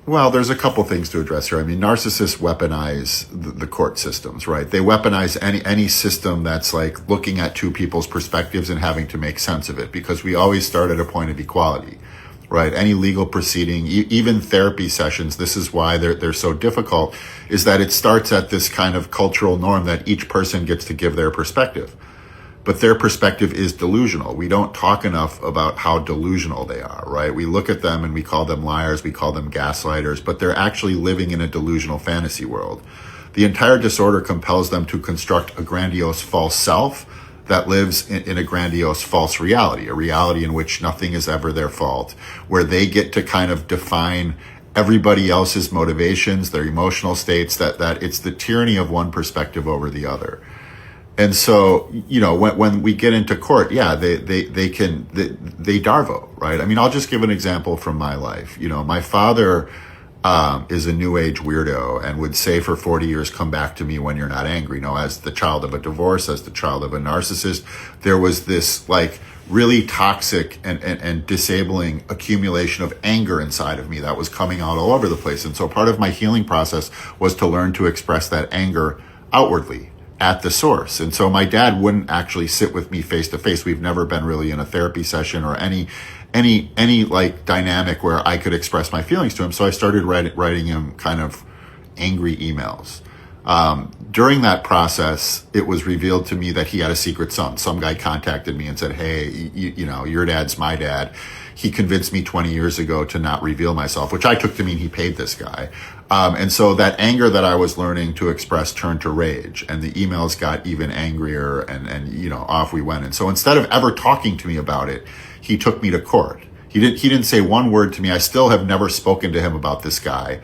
Well, there's a couple things to address here. I mean, narcissists weaponize the court systems, right? They weaponize any system that's like looking at two people's perspectives and having to make sense of it, because we always start at a point of equality, right? Any legal proceeding, even therapy sessions, this is why they're so difficult, is that it starts at this kind of cultural norm that each person gets to give their perspective. But their perspective is delusional. We don't talk enough about how delusional they are, right? We look at them and we call them liars, we call them gaslighters, but they're actually living in a delusional fantasy world. The entire disorder compels them to construct a grandiose false self that lives in a grandiose false reality, a reality in which nothing is ever their fault, where they get to kind of define everybody else's motivations, their emotional states, that it's the tyranny of one perspective over the other. And so, you know, when we get into court, yeah, they darvo, right? I mean, I'll just give an example from my life. You know, my father is a new age weirdo and would say for 40 years, come back to me when you're not angry. You know, as the child of a divorce, as the child of a narcissist, there was this like really toxic and disabling accumulation of anger inside of me that was coming out all over the place. And so part of my healing process was to learn to express that anger outwardly at the source. And so my dad wouldn't actually sit with me face to face. We've never been really in a therapy session or any like dynamic where I could express my feelings to him. So I started writing him kind of angry emails. During that process, it was revealed to me that he had a secret son. Some guy contacted me and said, hey, you know, your dad's my dad. He convinced me 20 years ago to not reveal myself, which I took to mean he paid this guy. And so that anger that I was learning to express turned to rage, and the emails got even angrier, and you know, off we went. And so instead of ever talking to me about it, he took me to court. He didn't say one word to me. I still have never spoken to him about this guy.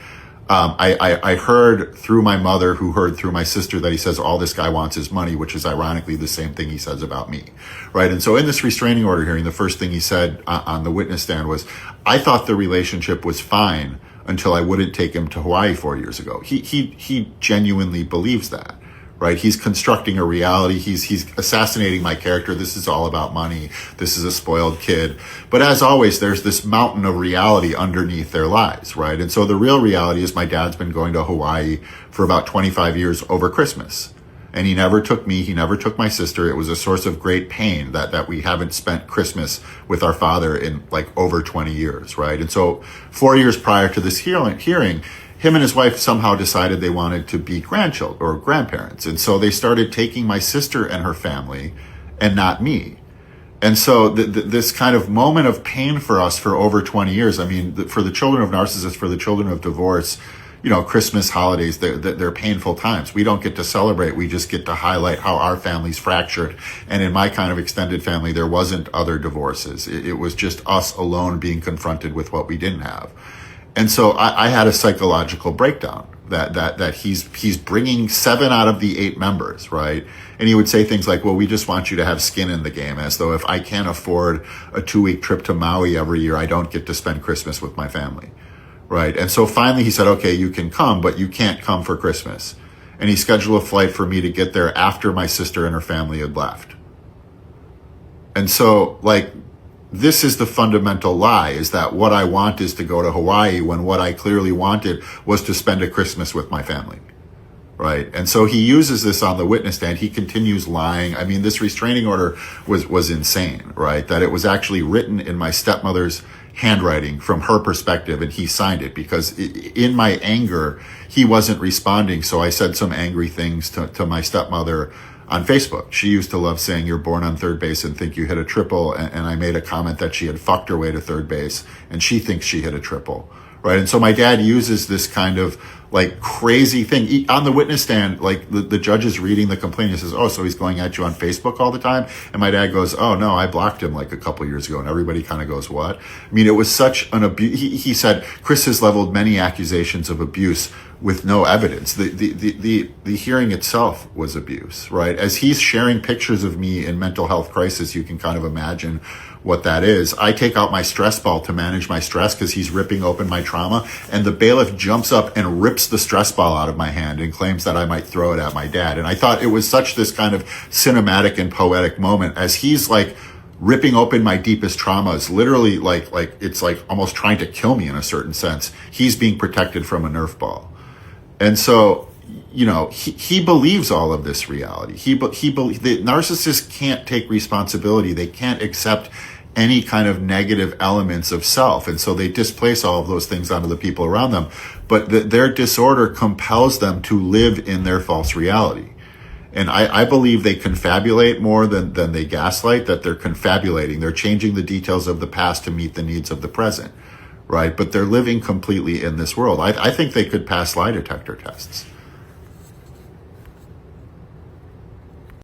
I heard through my mother, who heard through my sister, that he says all this guy wants is money, which is ironically the same thing he says about me, right? And so in this restraining order hearing, the first thing he said on the witness stand was, I thought the relationship was fine until I wouldn't take him to Hawaii 4 years ago. He genuinely believes that, right? He's constructing a reality. He's assassinating my character. This is all about money. This is a spoiled kid. But as always, there's this mountain of reality underneath their lies, right? And so the real reality is my dad's been going to Hawaii for about 25 years over Christmas. And he never took me, he never took my sister. It was a source of great pain that we haven't spent Christmas with our father in like over 20 years, right? And so 4 years prior to this hearing, him and his wife somehow decided they wanted to be grandchildren or grandparents. And so they started taking my sister and her family and not me. And so this kind of moment of pain for us for over 20 years, I mean, for the children of narcissists, for the children of divorce, you know, Christmas, holidays, they're painful times. We don't get to celebrate. We just get to highlight how our family's fractured. And in my kind of extended family, there wasn't other divorces. It was just us alone being confronted with what we didn't have. And so I had a psychological breakdown that he's bringing 7 out of the 8 members, right? And he would say things like, well, we just want you to have skin in the game, as though if I can't afford a 2-week trip to Maui every year, I don't get to spend Christmas with my family. Right. And so finally he said, okay, you can come, but you can't come for Christmas. And he scheduled a flight for me to get there after my sister and her family had left. And so, like, this is the fundamental lie, is that what I want is to go to Hawaii when what I clearly wanted was to spend a Christmas with my family. Right. And so he uses this on the witness stand. He continues lying. I mean, this restraining order was insane, right? That it was actually written in my stepmother's handwriting from her perspective, and he signed it because in my anger, he wasn't responding. So I said some angry things to my stepmother on Facebook. She used to love saying, you're born on third base and think you hit a triple. And I made a comment that she had fucked her way to third base and she thinks she hit a triple. Right. And so my dad uses this kind of like crazy thing on the witness stand. Like the judge is reading the complaint. He says, oh, so he's going at you on Facebook all the time. And my dad goes, oh no, I blocked him like a couple years ago. And everybody kind of goes, what? I mean, it was such an abuse. He said, Chris has leveled many accusations of abuse with no evidence. The hearing itself was abuse, right? As he's sharing pictures of me in mental health crisis, you can kind of imagine what that is. I take out my stress ball to manage my stress because he's ripping open my trauma, and the bailiff jumps up and rips the stress ball out of my hand and claims that I might throw it at my dad. And I thought it was such this kind of cinematic and poetic moment as he's like ripping open my deepest traumas, literally like it's like almost trying to kill me in a certain sense. He's being protected from a Nerf ball. And so, you know, he believes all of this reality. The narcissist can't take responsibility. They can't accept any kind of negative elements of self. And so they displace all of those things onto the people around them. But their disorder compels them to live in their false reality. And I believe they confabulate more than they gaslight, that they're confabulating. They're changing the details of the past to meet the needs of the present, right? But they're living completely in this world. I think they could pass lie detector tests.